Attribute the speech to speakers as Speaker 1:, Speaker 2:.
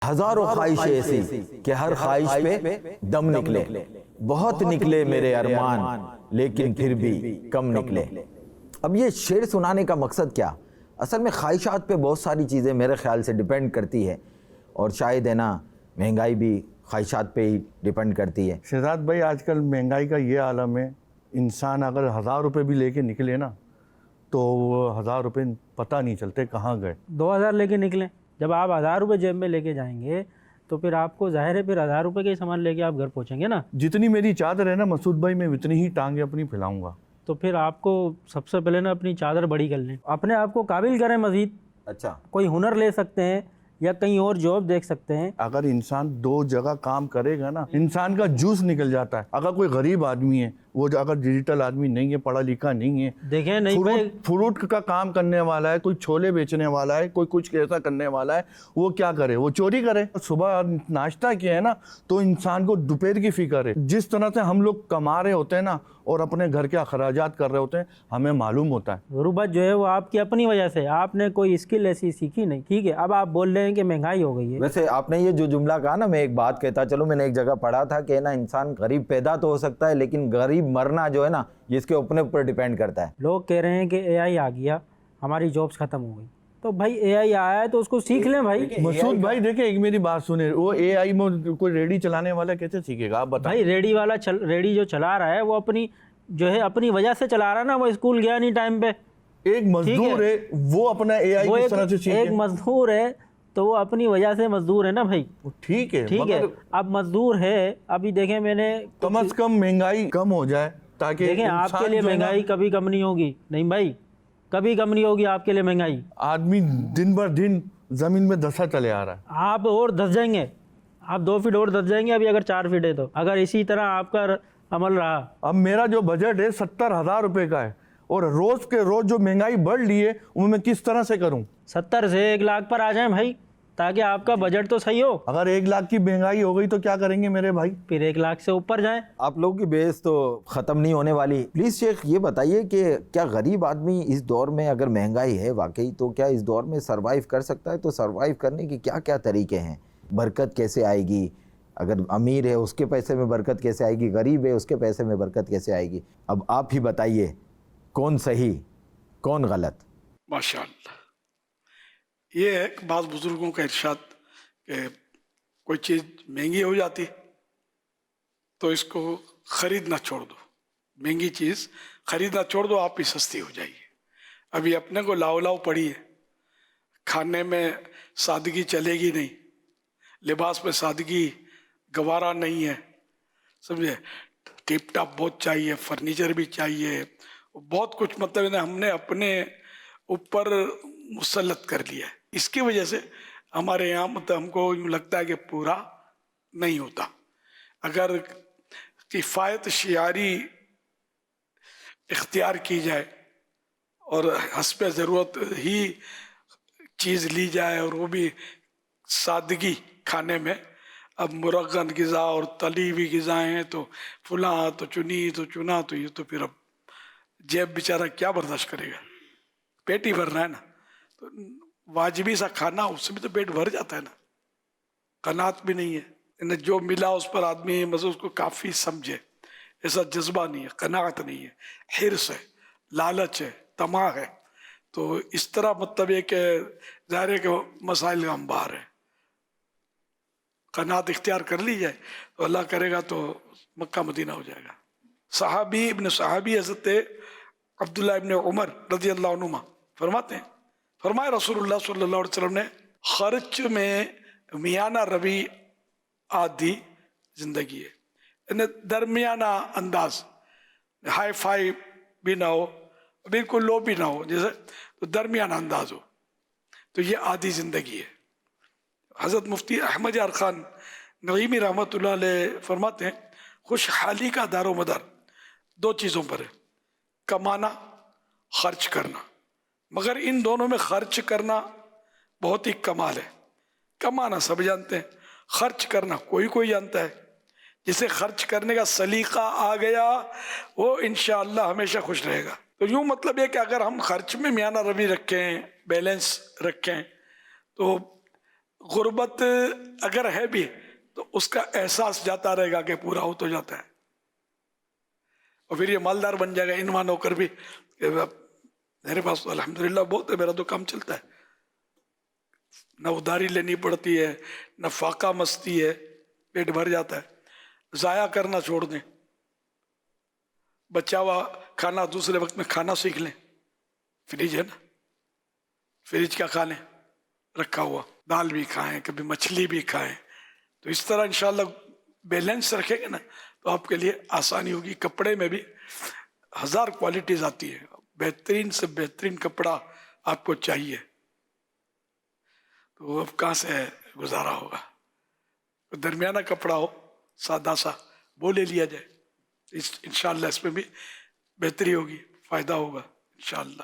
Speaker 1: ہزاروں خواہشیں ایسی کہ ہر خواہش پہ دم نکلے، بہت نکلے میرے ارمان لیکن پھر بھی کم نکلے۔ اب یہ شعر سنانے کا مقصد کیا؟ اصل میں خواہشات پہ بہت ساری چیزیں میرے خیال سے ڈیپینڈ کرتی ہے، اور شاید ہے نا مہنگائی بھی خواہشات پہ ہی ڈیپینڈ کرتی ہے۔
Speaker 2: شہزاد بھائی، آج کل مہنگائی کا یہ عالم ہے، انسان اگر 1000 روپے بھی لے کے نکلے نا تو وہ 1000 روپے پتہ نہیں چلتے کہاں گئے۔
Speaker 3: 2000 لے کے نکلیں، جب آپ 1000 روپے جیب میں لے کے جائیں گے تو پھر آپ کو ظاہر ہے پھر 1000 روپے کے سامان لے کے آپ گھر پہنچیں گے نا۔
Speaker 2: جتنی میری چادر ہے نا مسعود بھائی، میں اتنی ہی ٹانگیں اپنی پھیلاؤں گا۔
Speaker 3: تو پھر آپ کو سب سے پہلے نا اپنی چادر بڑی کر لیں، اپنے آپ کو قابل کریں مزید۔
Speaker 1: اچھا،
Speaker 3: کوئی ہنر لے سکتے ہیں یا کہیں اور جاب دیکھ سکتے ہیں۔
Speaker 2: اگر انسان 2 جگہ کام کرے گا نا، انسان کا جوس نکل جاتا ہے۔ اگر کوئی غریب آدمی ہے، وہ اگر ڈیجیٹل آدمی نہیں ہے، پڑھا لکھا نہیں ہے،
Speaker 3: دیکھیں نہیں بھائی،
Speaker 2: فروٹ کا کام کرنے والا ہے، کوئی چھولے بیچنے والا ہے، کوئی کچھ ایسا کرنے والا ہے، وہ کیا کرے؟ وہ چوری کرے۔ صبح ناشتہ کیا ہے نا تو انسان کو دوپہر کی فکر ہے۔ جس طرح سے ہم لوگ کما رہے ہوتے ہیں نا اور اپنے گھر کے اخراجات کر رہے ہوتے ہیں، ہمیں معلوم ہوتا ہے۔
Speaker 3: غربت جو ہے وہ آپ کی اپنی وجہ سے، آپ نے کوئی اسکل ایسی سیکھی نہیں، ٹھیک ہے۔ اب آپ بول رہے ہیں کہ مہنگائی ہو گئی ہے۔
Speaker 1: ویسے آپ نے یہ جو جملہ کہا نا، میں ایک بات کہتا چلو، میں نے ایک جگہ پڑھا تھا کہ نا انسان غریب پیدا تو ہو سکتا ہے لیکن غریب مرنا جو ہے نا یہ اس کے اپنے اوپر ڈیپینڈ کرتا ہے۔
Speaker 3: لوگ کہہ رہے ہیں کہ اے آئی آ گیا، ہماری جابس ختم ہو گئی، تو بھائی اے آئی آیا ہے تو اس کو سیکھ لیں بھائی۔
Speaker 2: مسعود بھائی دیکھیں، ایک میری بات سنیں، وہ اے آئی میں کوئی ریڈی چلانے والا کیسے سیکھے گا؟ آپ بتائیں۔
Speaker 3: بھائی ریڈی جو چلا رہا ہے وہ اپنی جو ہے اپنی وجہ سے چلا رہا ہے نا، وہ اسکول گیا نہیں ٹائم پہ۔
Speaker 2: ایک مزدور ہے، وہ اپنا اے آئی کس طرح سے سیکھے؟
Speaker 3: ایک مزدور ہے تو وہ اپنی وجہ سے مزدور ہے نا بھائی۔
Speaker 2: ٹھیک ہے،
Speaker 3: ٹھیک ہے، اب مزدور ہے، ابھی دیکھیں میں نے
Speaker 2: کم از کم مہنگائی کم ہو جائے تاکہ
Speaker 3: دیکھیں آپ کے لیے مہنگائی کبھی کم نہیں ہوگی، نہیں بھائی کبھی کم نہیں ہوگی آپ کے لیے مہنگائی۔
Speaker 2: آدمی دن بھر دن زمین میں دھسا چلے آ رہا ہے۔
Speaker 3: آپ اور دھس جائیں گے، آپ 2 فٹ اور دھس جائیں گے، ابھی اگر 4 فٹ ہے تو، اگر اسی طرح آپ کا عمل رہا۔
Speaker 2: اب میرا جو بجٹ ہے 70,000 روپے کا ہے، اور روز کے روز جو مہنگائی بڑھ لی ہے وہ میں کس طرح سے کروں؟
Speaker 3: 70 سے 1 لاکھ پر آ جائیں بھائی، تاکہ آپ کا بجٹ تو صحیح ہو۔
Speaker 2: اگر 1 لاکھ کی مہنگائی ہو گئی تو کیا کریں گے میرے بھائی؟
Speaker 3: پھر 1 لاکھ سے اوپر جائیں۔
Speaker 1: آپ لوگوں کی بحث تو ختم نہیں ہونے والی۔ پلیز شیخ یہ بتائیے کہ کیا غریب آدمی اس دور میں، اگر مہنگائی ہے واقعی، تو کیا اس دور میں سروائیو کر سکتا ہے؟ تو سروائیو کرنے کے کیا کیا طریقے ہیں؟ برکت کیسے آئے گی؟ اگر امیر ہے اس کے پیسے میں برکت کیسے آئے گی؟ غریب ہے اس کے پیسے میں برکت کیسے آئے گی؟ اب آپ ہی بتائیے کون صحیح کون غلط؟
Speaker 4: ماشاءاللہ، یہ ہے کہ بعض بزرگوں کا ارشاد کہ کوئی چیز مہنگی ہو جاتی تو اس کو خریدنا چھوڑ دو، مہنگی چیز خریدنا چھوڑ دو، آپ ہی سستی ہو جائیے۔ ابھی اپنے کو لاؤ لاؤ پڑی ہے، کھانے میں سادگی چلے گی نہیں، لباس میں سادگی گوارا نہیں ہے، سمجھے؟ ٹپ ٹاپ بہت چاہیے، فرنیچر بھی چاہیے، بہت کچھ، مطلب ہم نے اپنے اوپر مسلط کر لیا ہے۔ اس کی وجہ سے ہمارے یہاں مطلب ہم کو یوں لگتا ہے کہ پورا نہیں ہوتا۔ اگر کفایت شعاری اختیار کی جائے اور حسب ضرورت ہی چیز لی جائے، اور وہ بھی سادگی کھانے میں، اب مرغن غذا اور تلی ہوئی غذائیں ہیں تو فلاں تو چنی تو چنا، تو یہ تو پھر اب جیب بیچارہ کیا برداشت کرے گا؟ پیٹ ہی بھرنا ہے نا، تو واجبی سا کھانا، اس سے بھی تو پیٹ بھر جاتا ہے نا، قناعت بھی نہیں ہے، جو ملا اس پر آدمی مطلب اس کو کافی سمجھے، ایسا جذبہ نہیں ہے، قناعت نہیں ہے، حرص ہے، لالچ ہے، طمع ہے۔ تو اس طرح مطلب یہ کہ ظاہر ہے کہ مسائل کا انبار ہے، قناعت اختیار کر لی جائے تو اللہ کرے گا تو مکہ مدینہ ہو جائے گا۔ ابن صحابی حضرت عبداللہ ابن عمر رضی اللہ عنہما فرماتے ہیں، فرمایا رسول اللہ صلی اللہ علیہ وسلم نے، خرچ میں میانہ روی آدھی زندگی ہے، یعنی درمیانہ انداز، ہائی فائی بھی نہ ہو بالکل لو بھی نہ ہو، جیسے تو درمیانہ انداز ہو، تو یہ آدھی زندگی ہے۔ حضرت مفتی احمد یار خان نعیمی رحمۃ اللہ علیہ فرماتے ہیں، خوشحالی کا دار و مدار 2 چیزوں پر ہے، کمانا، خرچ کرنا، مگر ان دونوں میں خرچ کرنا بہت ہی کمال ہے۔ کمانا سب جانتے ہیں، خرچ کرنا کوئی جانتا ہے۔ جسے خرچ کرنے کا سلیقہ آ گیا وہ انشاءاللہ ہمیشہ خوش رہے گا۔ تو یوں مطلب یہ کہ اگر ہم خرچ میں میانہ روی رکھیں، بیلنس رکھیں، تو غربت اگر ہے بھی تو اس کا احساس جاتا رہے گا کہ پورا ہو تو جاتا ہے، اور پھر یہ مالدار بن جائے گا انوان ہو کر بھی کہ میرے پاس تو الحمدللہ بہت ہے، میرا تو کام چلتا ہے، نہ ادھاری لینی پڑتی ہے، نہ فاقہ مستی ہے، پیٹ بھر جاتا ہے۔ ضائع کرنا چھوڑ دیں، بچا ہوا کھانا دوسرے وقت میں کھانا سیکھ لیں، فریج ہے نا، فریج کا کھا لیں رکھا ہوا، دال بھی کھائیں، کبھی مچھلی بھی کھائیں، تو اس طرح انشاءاللہ بیلنس رکھیں گے نا تو آپ کے لیے آسانی ہوگی۔ کپڑے میں بھی 1000 کوالٹیز آتی ہے، بہترین سے بہترین کپڑا آپ کو چاہیے، تو اب کہاں سے گزارا ہوگا؟ درمیانہ کپڑا ہو، سادہ سا، وہ لے لیا جائے، انشاءاللہ اس میں بھی بہتری ہوگی، فائدہ ہوگا انشاءاللہ۔